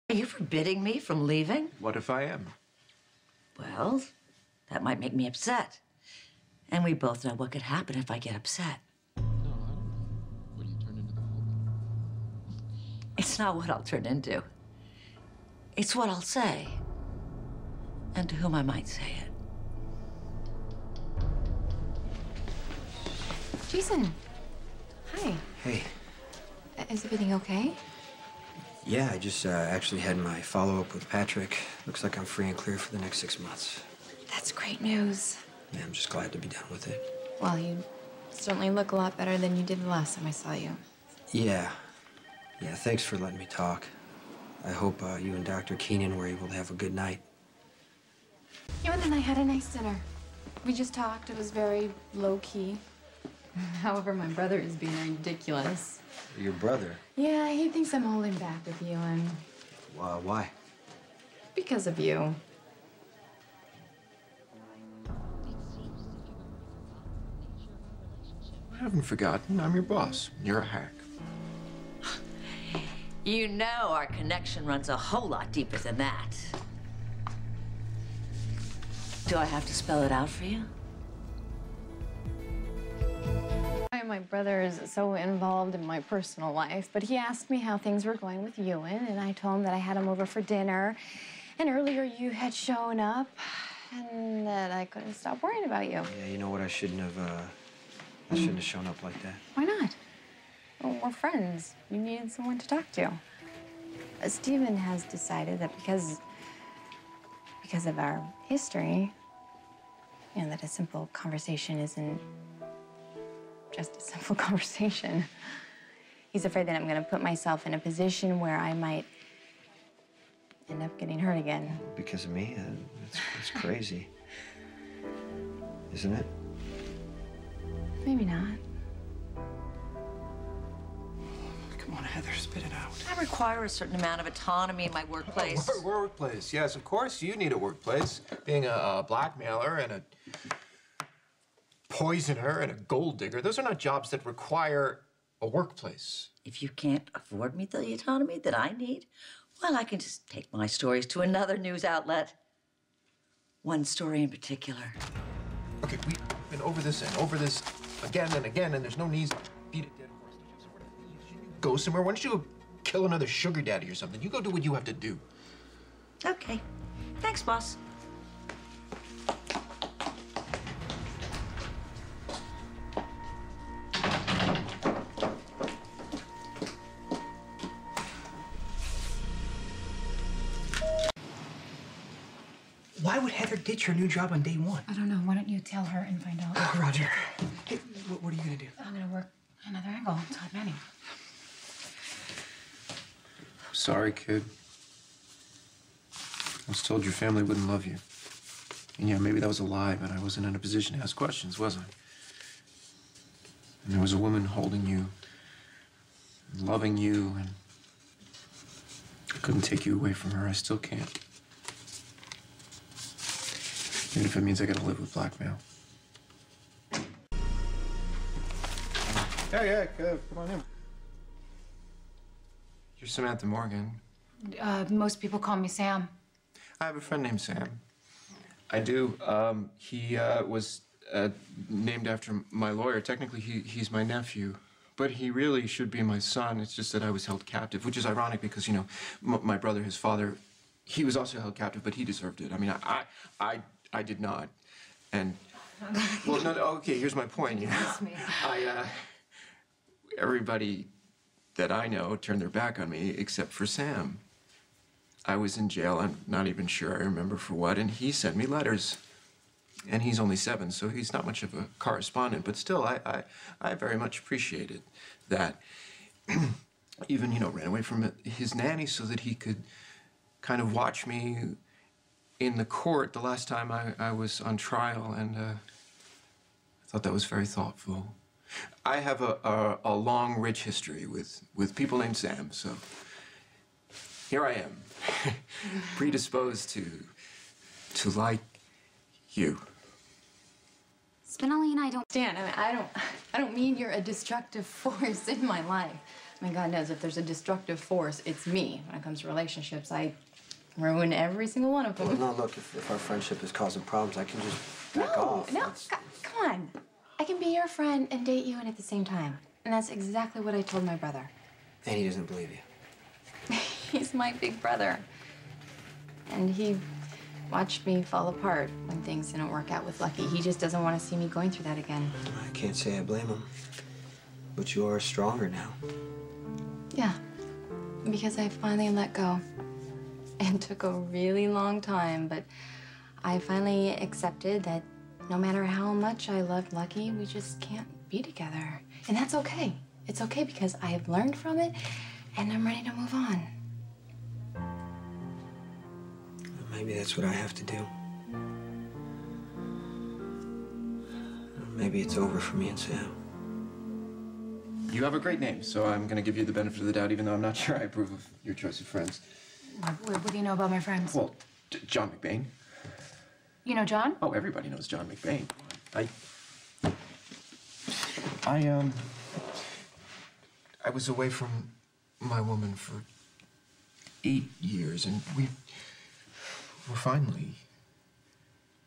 Are you forbidding me from leaving? What if I am? Well, that might make me upset. And we both know what could happen if I get upset. No, I don't know. What do you turn into the Hulk? It's not what I'll turn into. It's what I'll say. And to whom I might say it. Jason. Hi. Hey. Is everything okay? Yeah, I just actually had my follow-up with Patrick. Looks like I'm free and clear for the next 6 months. That's great news. Yeah, I'm just glad to be done with it. Well, you certainly look a lot better than you did the last time I saw you. Yeah. Yeah, thanks for letting me talk. I hope you and Dr. Keenan were able to have a good night. You and I had a nice dinner. We just talked. It was very low-key. However, my brother is being ridiculous. Your brother? Yeah, he thinks I'm holding back with you, and... Why? Because of you. I haven't forgotten. I'm your boss. You're a hack. You know our connection runs a whole lot deeper than that. Do I have to spell it out for you? My brother is so involved in my personal life, but he asked me how things were going with Ewan, and I told him that I had him over for dinner, and earlier you had shown up, and that I couldn't stop worrying about you. Yeah, you know what? I shouldn't have shown up like that. Why not? Well, we're friends. You needed someone to talk to. Stephen has decided that because of our history, you know, that a simple conversation isn't just a simple conversation. He's afraid that I'm going to put myself in a position where I might end up getting hurt again. Because of me? It's crazy. Isn't it? Maybe not. Come on, Heather, spit it out. I require a certain amount of autonomy in my workplace. Workplace. Yes, of course you need a workplace. Being a blackmailer and a poisoner and a gold digger, those are not jobs that require a workplace. If you can't afford me the autonomy that I need, well, I can just take my stories to another news outlet. One story in particular. Okay, we've been over this and over this again and again, and there's no need to beat a dead horse. So you go somewhere. Why don't you kill another sugar daddy or something? You go do what you have to do. Okay. Thanks, boss. Why would Heather ditch her new job on day one? I don't know. Why don't you tell her and find out? Oh, Roger. Hey, what are you gonna do? I'm gonna work another angle. Todd Manning. Sorry, kid. I was told your family wouldn't love you. And yeah, maybe that was a lie, but I wasn't in a position to ask questions, was I? And there was a woman holding you, loving you, and I couldn't take you away from her. I still can't. Even if it means I gotta live with blackmail. Yeah, come on in. You're Samantha Morgan. Most people call me Sam. I have a friend named Sam. I do. He was named after my lawyer. Technically, he's my nephew. But he really should be my son. It's just that I was held captive, which is ironic because, you know, my brother, his father, he was also held captive, but he deserved it. I mean, I did not. And, well, no, okay, here's my point. You know, everybody that I know turned their back on me except for Sam. I was in jail. I'm not even sure I remember for what, and he sent me letters. And he's only 7, so he's not much of a correspondent, but still, I very much appreciated that. Even, you know, ran away from his nanny so that he could kind of watch me in the court the last time I was on trial, and I thought that was very thoughtful. I have a long, rich history with people named Sam, so here I am, predisposed to like you. Spinelli and I don't stand. I mean, I don't mean you're a destructive force in my life. I mean, God knows if there's a destructive force, it's me. When it comes to relationships, I ruin every single one of them. Well, no, look, if our friendship is causing problems, I can just back off. No, come on. I can be your friend and date you and at the same time. And that's exactly what I told my brother. And he doesn't believe you. He's my big brother. And he watched me fall apart when things didn't work out with Lucky. He just doesn't want to see me going through that again. I can't say I blame him. But you are stronger now. Yeah, because I finally let go. It took a really long time, but I finally accepted that no matter how much I loved Lucky, we just can't be together. And that's okay. It's okay because I have learned from it and I'm ready to move on. Maybe that's what I have to do. Maybe it's over for me and Sam. You have a great name, so I'm going to give you the benefit of the doubt, even though I'm not sure I approve of your choice of friends. What do you know about my friends? Well, John McBain. You know John? Oh, everybody knows John McBain. I was away from my woman for 8 years, and we were finally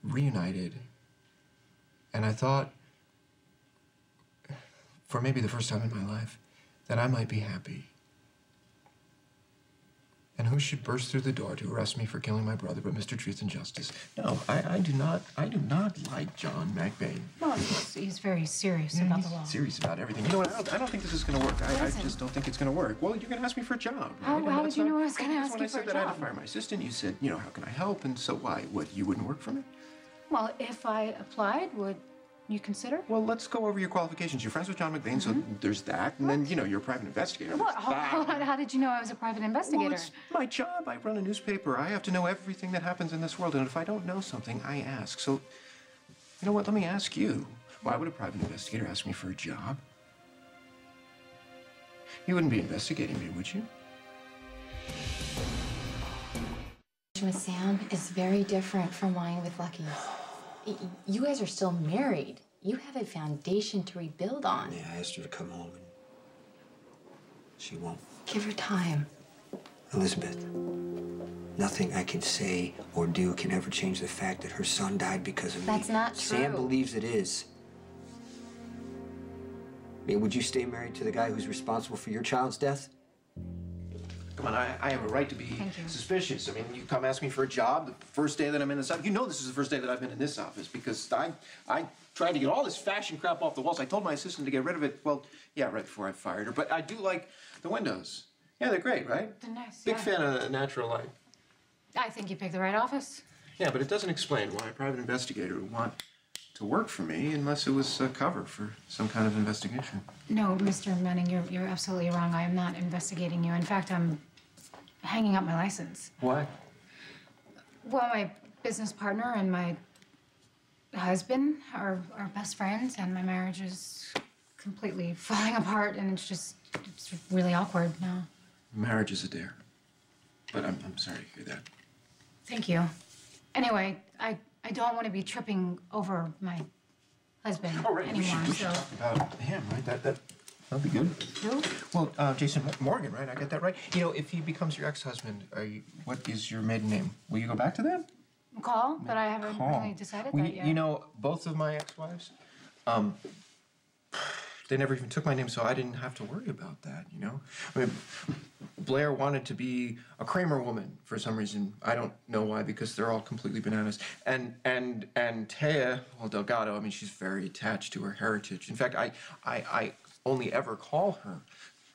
reunited. And I thought, for maybe the first time in my life, that I might be happy. And who should burst through the door to arrest me for killing my brother but Mr. Truth and Justice? No, I do not like John McBain. Well, he's very serious about the law. Serious about everything. You know what? I don't think this is going to work. I just don't think it's going to work. Well, you're going to ask me for a job. Right? How would you know I was going to ask you for a job? When I said that I had to fire my assistant, you said, how can I help? And so why? What, you wouldn't work for me? Well, if I applied, would you consider? Well, let's go over your qualifications. You're friends with John McBain, so there's that. And then, you're a private investigator. What? How did you know I was a private investigator? Well, it's my job. I run a newspaper. I have to know everything that happens in this world. And if I don't know something, I ask. So, you know what? Let me ask you. Why would a private investigator ask me for a job? You wouldn't be investigating me, would you? With Sam is very different from mine with Lucky's. You guys are still married. You have a foundation to rebuild on. Yeah, I asked her to come home, and she won't. Give her time. Elizabeth, nothing I can say or do can ever change the fact that her son died because of me. That's not true. Sam believes it is. I mean, would you stay married to the guy who's responsible for your child's death? Come on, I have a right to be suspicious. I mean, you come ask me for a job the first day that I'm in this office. You know this is the first day that I've been in this office because I tried to get all this fashion crap off the walls. I told my assistant to get rid of it, well, yeah, right before I fired her. But I do like the windows. Yeah, they're great, right? They're nice, Big fan of natural light. I think you picked the right office. Yeah, but it doesn't explain why a private investigator would want to work for me unless it was a cover for some kind of investigation. No, Mr. Manning, you're absolutely wrong. I am not investigating you. In fact, I'm hanging up my license. Why? Well, my business partner and my husband are best friends, and my marriage is completely falling apart, and it's really awkward now. Marriage is a dare. But I'm sorry to hear that. Thank you. Anyway, I don't want to be tripping over my husband anymore. We should talk about him, right? That'll be good. Who? Well, Jason Morgan, right? I get that right? If he becomes your ex-husband, what is your maiden name? Will you go back to that? McCall, but I haven't really decided that yet. Both of my ex-wives, they never even took my name, so I didn't have to worry about that, I mean, Blair wanted to be a Kramer woman for some reason. I don't know why, because they're all completely bananas. And Taya, well, Delgado, I mean, she's very attached to her heritage. In fact, I only ever call her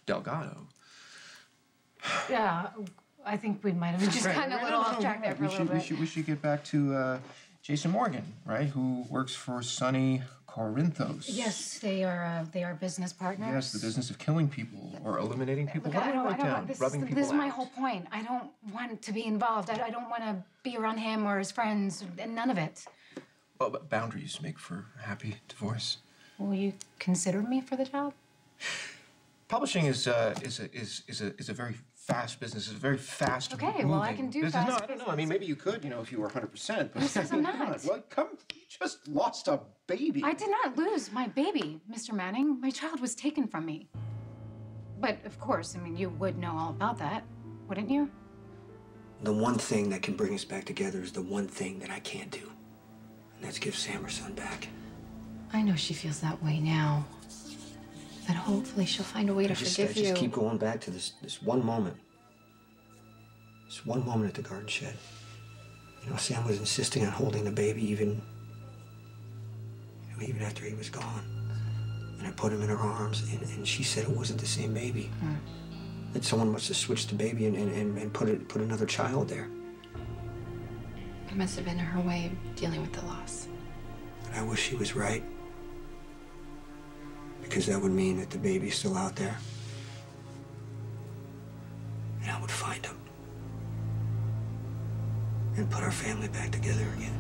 Delgado. Yeah, I think we might have just kind of a little off track there for a little bit. We should get back to Jason Morgan, right? Who works for Sonny Corinthos. Yes, they are business partners. Yes, the business of killing people or eliminating people. Look, What do I write down? Rubbing people This is my out. whole point. I don't want to be involved. I don't want to be around him or his friends, and none of it. Well, but boundaries make for a happy divorce. Will you consider me for the job? Publishing is a very fast business. It's a very fast. Okay, well, I can do business. fast No, I don't know. I mean, maybe you could, if you were 100%. But Who says I'm not? Well, you just lost a baby. I did not lose my baby, Mr. Manning. My child was taken from me. But of course, I mean, you would know all about that, wouldn't you? The one thing that can bring us back together is the one thing that I can't do. And that's give Sam her son back. I know she feels that way now. But hopefully she'll find a way to forgive you. I just keep going back to this one moment. This one moment at the garden shed. You know, Sam was insisting on holding the baby even after he was gone. And I put him in her arms, and she said it wasn't the same baby. That someone must have switched the baby and put another child there. It must have been her way of dealing with the loss. But I wish she was right. Because that would mean that the baby's still out there. And I would find him. And put our family back together again.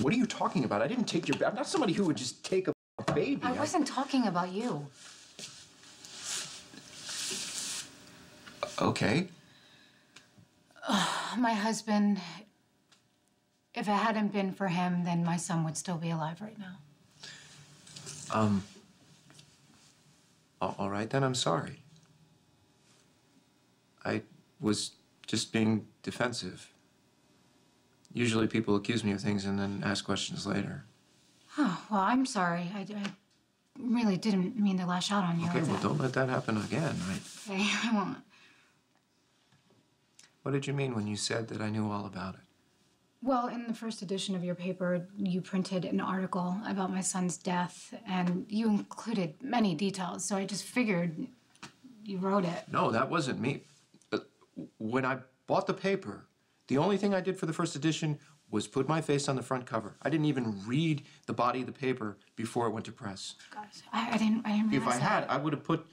What are you talking about? I didn't take your... I'm not somebody who would just take a baby. I wasn't talking about you. Okay. My husband, if it hadn't been for him, then my son would still be alive right now. All right, then I'm sorry. I was just being defensive. Usually people accuse me of things and then ask questions later. Oh, well, I'm sorry. I really didn't mean to lash out on you. Okay, well, don't let that happen again. Okay, I won't. What did you mean when you said that I knew all about it? Well, in the first edition of your paper, you printed an article about my son's death, and you included many details, so I just figured you wrote it. No, that wasn't me. When I bought the paper, the only thing I did for the first edition was put my face on the front cover. I didn't even read the body of the paper before it went to press. Gosh, I didn't realize If I had, that. I would have put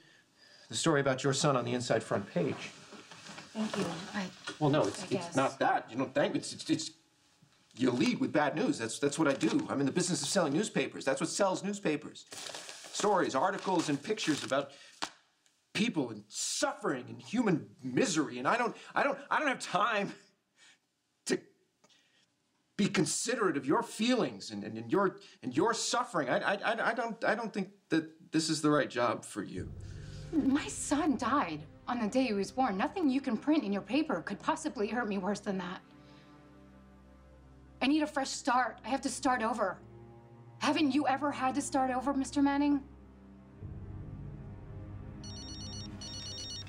the story about your son on the inside front page. Thank you. Well, no, I it's guess. not that. You know, it's you lead with bad news. That's what I do. I'm in the business of selling newspapers. That's what sells newspapers. Stories, articles, and pictures about people and suffering and human misery. And I don't have time to be considerate of your feelings and your suffering. I don't think that this is the right job for you. My son died on the day he was born. Nothing you can print in your paper could possibly hurt me worse than that. I need a fresh start. I have to start over. Haven't you ever had to start over, Mr. Manning?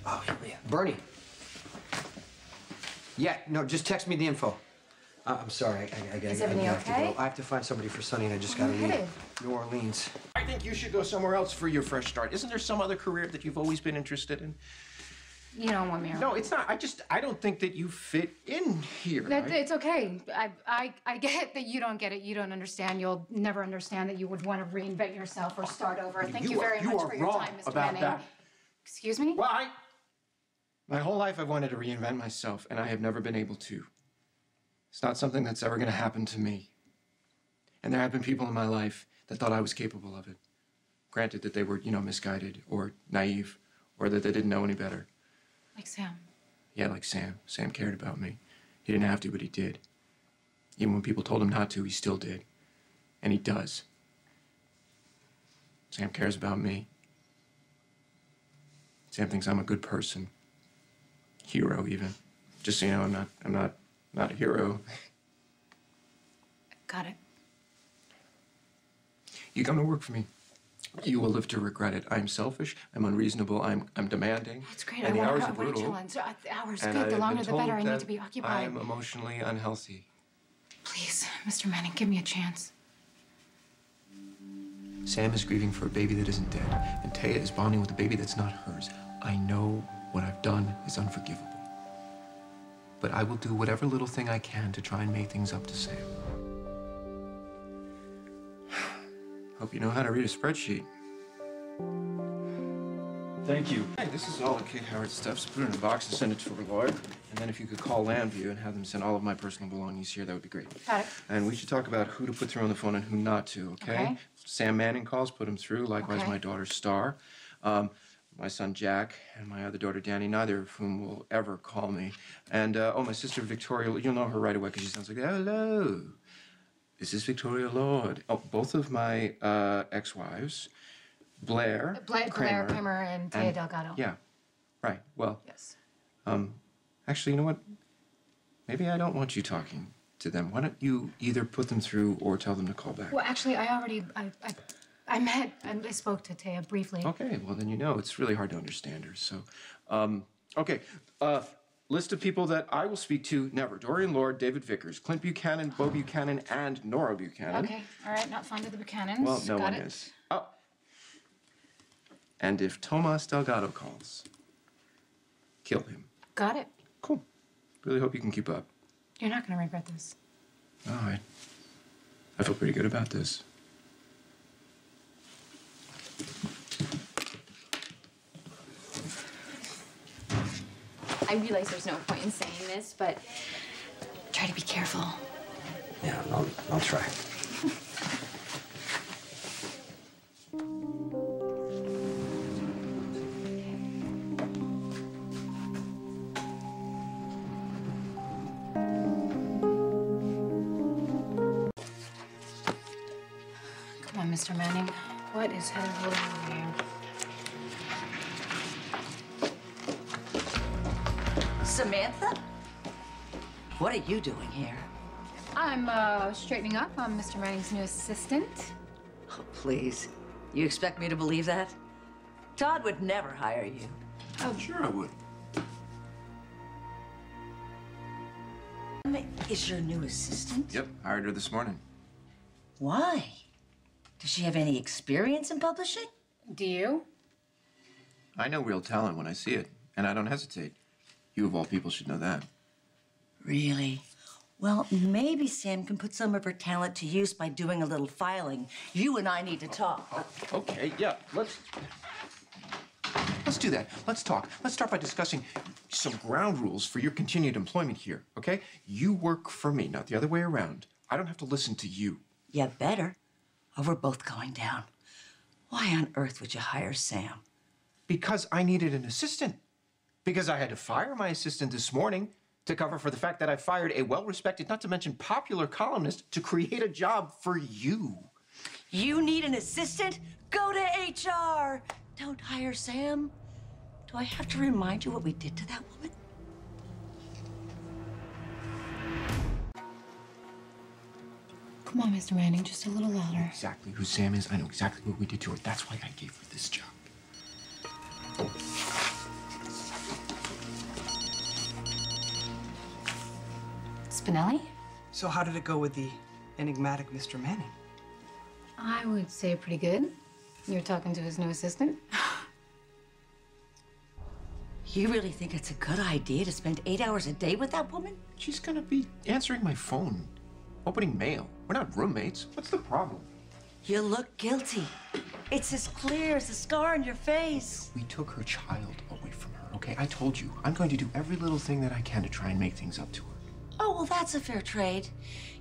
Oh, yeah. Bernie. Yeah, no, just text me the info. I'm sorry, I Is everything have to okay? go. I have to find somebody for Sonny, and I just gotta Where are you leave. headed? New Orleans. I think you should go somewhere else for your fresh start. Isn't there some other career that you've always been interested in? You don't want me around. No, it's not. I don't think that you fit in here. right? It's okay. I get that you don't get it. You don't understand. You'll never understand that you would want to reinvent yourself or start over. Thank you very much for your time, Mr. about Manning. that. Excuse me? Well, my whole life I've wanted to reinvent myself, and I have never been able to. It's not something that's ever going to happen to me. And there have been people in my life that thought I was capable of it. Granted that they were, misguided or naive, or that they didn't know any better. Like Sam. Yeah, like Sam. Sam cared about me. He didn't have to, but he did. Even when people told him not to, he still did. And he does. Sam cares about me. Sam thinks I'm a good person. Hero, even. Just so you know, I'm not a hero. Got it. You come to work for me. You will live to regret it. I'm selfish. I'm unreasonable. I'm demanding. That's great. And I the want hours to are brutal. The hours And good. I've The longer been the told better. I need that to be occupied. I'm emotionally unhealthy. Please, Mr. Manning, give me a chance. Sam is grieving for a baby that isn't dead, and Taya is bonding with a baby that's not hers. I know what I've done is unforgivable. But I will do whatever little thing I can to try and make things up to Sam. Hope you know how to read a spreadsheet. Thank you. Hey, this is all the Kate Howard stuff, so put it in a box and send it to a lawyer. And then if you could call Landview and have them send all of my personal belongings here, that would be great. Got it. And we should talk about who to put through on the phone and who not to, okay? Okay. Sam Manning calls, put him through. Likewise, Okay. my daughter, Star. My son, Jack, and my other daughter, Danny, neither of whom will ever call me. And, my sister, Victoria, you'll know her right away because she sounds like, hello. Is this Victoria Lord? Oh, both of my ex-wives, Blair Kramer and Taya Delgado. Yeah, right. Well, Yes. actually, you know what? Maybe I don't want you talking to them. Why don't you either put them through or tell them to call back? Well, actually, I met and I spoke to Taya briefly. Okay, well, then you know it's really hard to understand her. So, okay. List of people that I will speak to never. Dorian Lord, David Vickers, Clint Buchanan, Bo Buchanan, and Nora Buchanan. Okay, all right, not fond of the Buchanans. Well, no Got one it. is. Oh. And if Tomas Delgado calls, kill him. Got it. Cool. Really hope you can keep up. You're not going to regret this. All right. I feel pretty good about this. I realize there's no point in saying this, but try to be careful. Yeah, I'll try. Come on, Mr. Manning. What is Heather holding over you? Samantha? What are you doing here? I'm straightening up. I'm Mr. Manning's new assistant. Oh, please. You expect me to believe that? Todd would never hire you. Oh, sure I would. Is your new assistant? Yep, hired her this morning. Why? Does she have any experience in publishing? Do you? I know real talent when I see it, and I don't hesitate. You, of all people, should know that. Really? Well, maybe Sam can put some of her talent to use by doing a little filing. You and I need to talk. Okay, yeah, let's do that. Let's talk. Let's start by discussing some ground rules for your continued employment here, okay? You work for me, not the other way around. I don't have to listen to you. Yeah, better. Or we're both going down. Why on earth would you hire Sam? Because I needed an assistant. Because I had to fire my assistant this morning to cover for the fact that I fired a well-respected, not to mention popular columnist to create a job for you. You need an assistant? Go to HR. Don't hire Sam. Do I have to remind you what we did to that woman? Come on, Mr. Manning, just a little louder. Exactly who Sam is. I know exactly what we did to her. That's why I gave her this job. Spinelli? So how did it go with the enigmatic Mr. Manning? I would say pretty good. You're talking to his new assistant? You really think it's a good idea to spend 8 hours a day with that woman? She's gonna be answering my phone, opening mail. We're not roommates. What's the problem? You look guilty. It's as clear as the scar on your face. We took her child away from her, okay? I told you, I'm going to do every little thing that I can to try and make things up to her. Oh, well, that's a fair trade.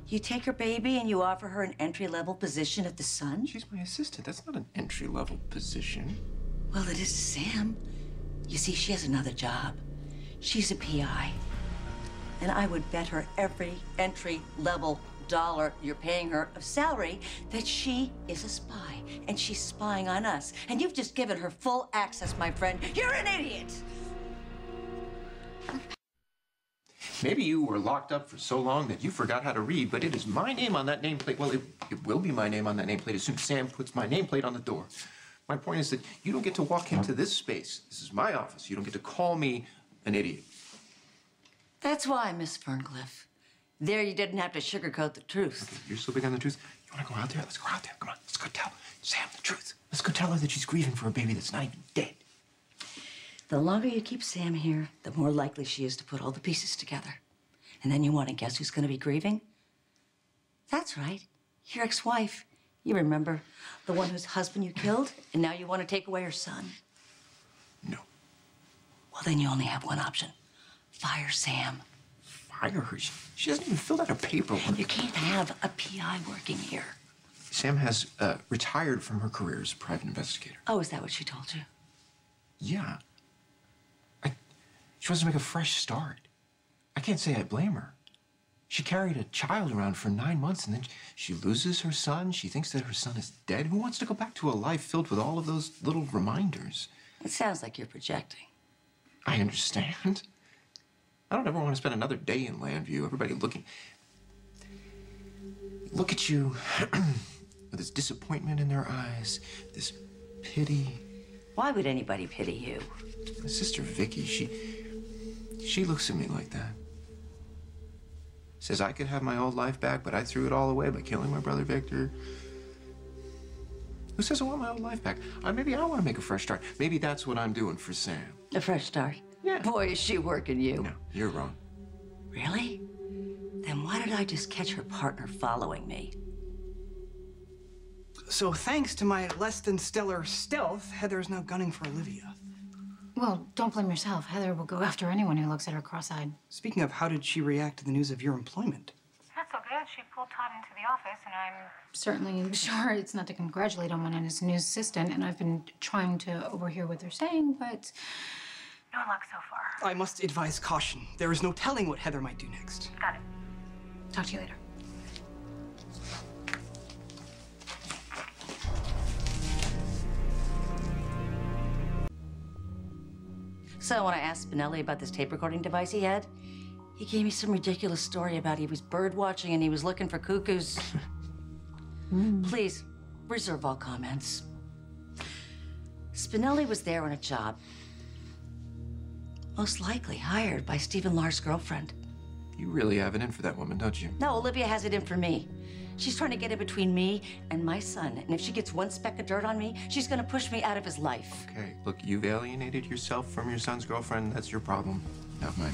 You take her baby and you offer her an entry-level position at the Sun? She's my assistant. That's not an entry-level position. Well, it is to Sam. You see, she has another job. She's a PI. And I would bet her every entry-level dollar you're paying her of salary that she is a spy, and she's spying on us. And you've just given her full access, my friend. You're an idiot! Maybe you were locked up for so long that you forgot how to read, but it is my name on that nameplate. Well, it will be my name on that nameplate as soon as Sam puts my nameplate on the door. My point is that you don't get to walk into this space. This is my office. You don't get to call me an idiot. That's why, Miss Ferncliff. There you didn't have to sugarcoat the truth. Okay, you're so big on the truth. You want to go out there? Let's go out there. Come on, let's go tell Sam the truth. Let's go tell her that she's grieving for a baby that's not even dead. The longer you keep Sam here, the more likely she is to put all the pieces together. And then you want to guess who's going to be grieving? That's right, your ex-wife. You remember, the one whose husband you killed, and now you want to take away her son? No. Well, then you only have one option. Fire Sam. Fire her? She hasn't even filled out her paperwork. You can't have a PI working here. Sam has retired from her career as a private investigator. Oh, is that what she told you? Yeah. She wants to make a fresh start. I can't say I blame her. She carried a child around for 9 months, and then she loses her son. She thinks that her son is dead. Who wants to go back to a life filled with all of those little reminders? It sounds like you're projecting. I understand. I don't ever want to spend another day in Landview. Everybody looking. Look at you with this disappointment in their eyes, this pity. Why would anybody pity you? My sister Vicky, she looks at me like that. Says I could have my old life back, but I threw it all away by killing my brother Victor. Who says I want my old life back? Maybe I want to make a fresh start. Maybe that's what I'm doing for Sam. A fresh start? Yeah. Boy, is she working you. No, you're wrong. Really? Then why did I just catch her partner following me? So thanks to my less than stellar stealth, Heather is now gunning for Olivia. Well, don't blame yourself. Heather will go after anyone who looks at her cross-eyed. Speaking of, how did she react to the news of your employment? Not so good. She pulled Todd into the office, and I'm certainly sure it's not to congratulate him on his new assistant, and I've been trying to overhear what they're saying, but no luck so far. I must advise caution. There is no telling what Heather might do next. Got it. Talk to you later. So when I asked Spinelli about this tape recording device he had, he gave me some ridiculous story about he was bird watching and he was looking for cuckoos. Please, reserve all comments. Spinelli was there on a job, most likely hired by Stephen Lars's girlfriend. You really have it in for that woman, don't you? No, Olivia has it in for me. She's trying to get in between me and my son, and if she gets one speck of dirt on me, she's gonna push me out of his life. Okay, look, you've alienated yourself from your son's girlfriend. That's your problem, not mine.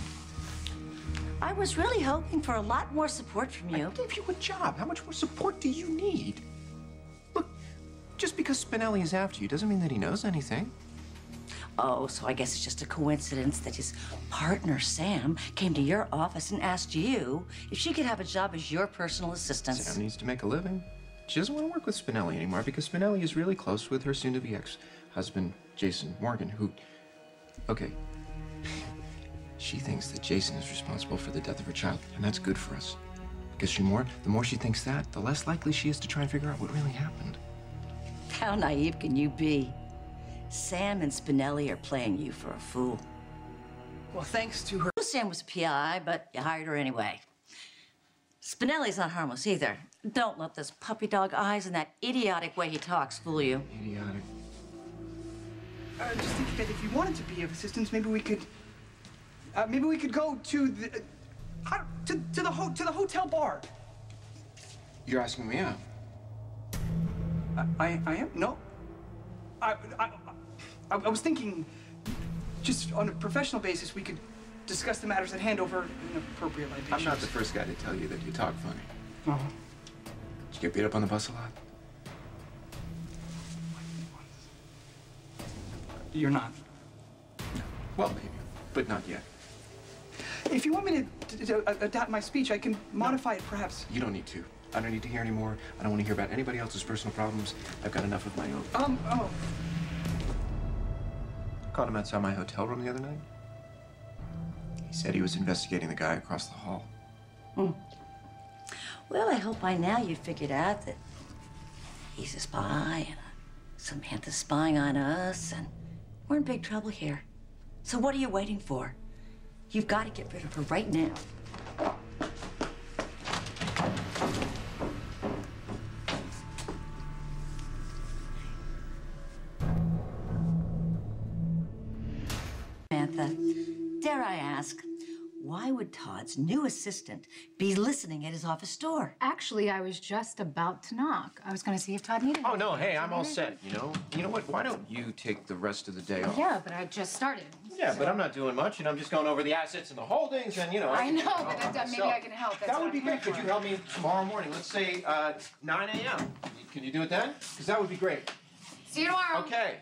I was really hoping for a lot more support from you. I gave you a job. How much more support do you need? Look, just because Spinelli is after you doesn't mean that he knows anything. Oh, so I guess it's just a coincidence that his partner, Sam, came to your office and asked you if she could have a job as your personal assistant. Sam needs to make a living. She doesn't want to work with Spinelli anymore because Spinelli is really close with her soon-to-be ex-husband, Jason Morgan, who... Okay. She thinks that Jason is responsible for the death of her child, and that's good for us. Because the more she thinks that, the less likely she is to try and figure out what really happened. How naive can you be? Sam and Spinelli are playing you for a fool. Well, thanks to her... Sam was a PI, but you hired her anyway. Spinelli's not harmless either. Don't let those puppy dog eyes and that idiotic way he talks fool you. Idiotic. Just thinking that if you wanted to be of assistance, maybe we could go to the... to the hotel bar. You're asking me out? I am? No. I was thinking, just on a professional basis, we could discuss the matters at hand over an appropriate libations. I'm not the first guy to tell you that you talk funny. Oh. Did you get beat up on the bus a lot? You're not. No. Well, maybe, but not yet. If you want me to adapt my speech, I can modify it, perhaps. You don't need to. I don't need to hear any more. I don't want to hear about anybody else's personal problems. I've got enough of my own. Caught him outside my hotel room the other night. He said he was investigating the guy across the hall. Well, I hope by now you've figured out that he's a spy and Samantha's spying on us, and we're in big trouble here. So what are you waiting for? You've got to get rid of her right now. Samantha, dare I ask, why would Todd's new assistant be listening at his office door? Actually, I was just about to knock. I was going to see if Todd needed Oh, no, hey, I'm all set, you know? You know what? Why don't you take the rest of the day off? Yeah, but I just started. Yeah, but I'm not doing much, and I'm just going over the assets and the holdings, and, you know... I know, but maybe I can help. That would be great. Could you help me tomorrow morning? Let's say 9 a.m. Can you do it then? Because that would be great. See you tomorrow. Okay.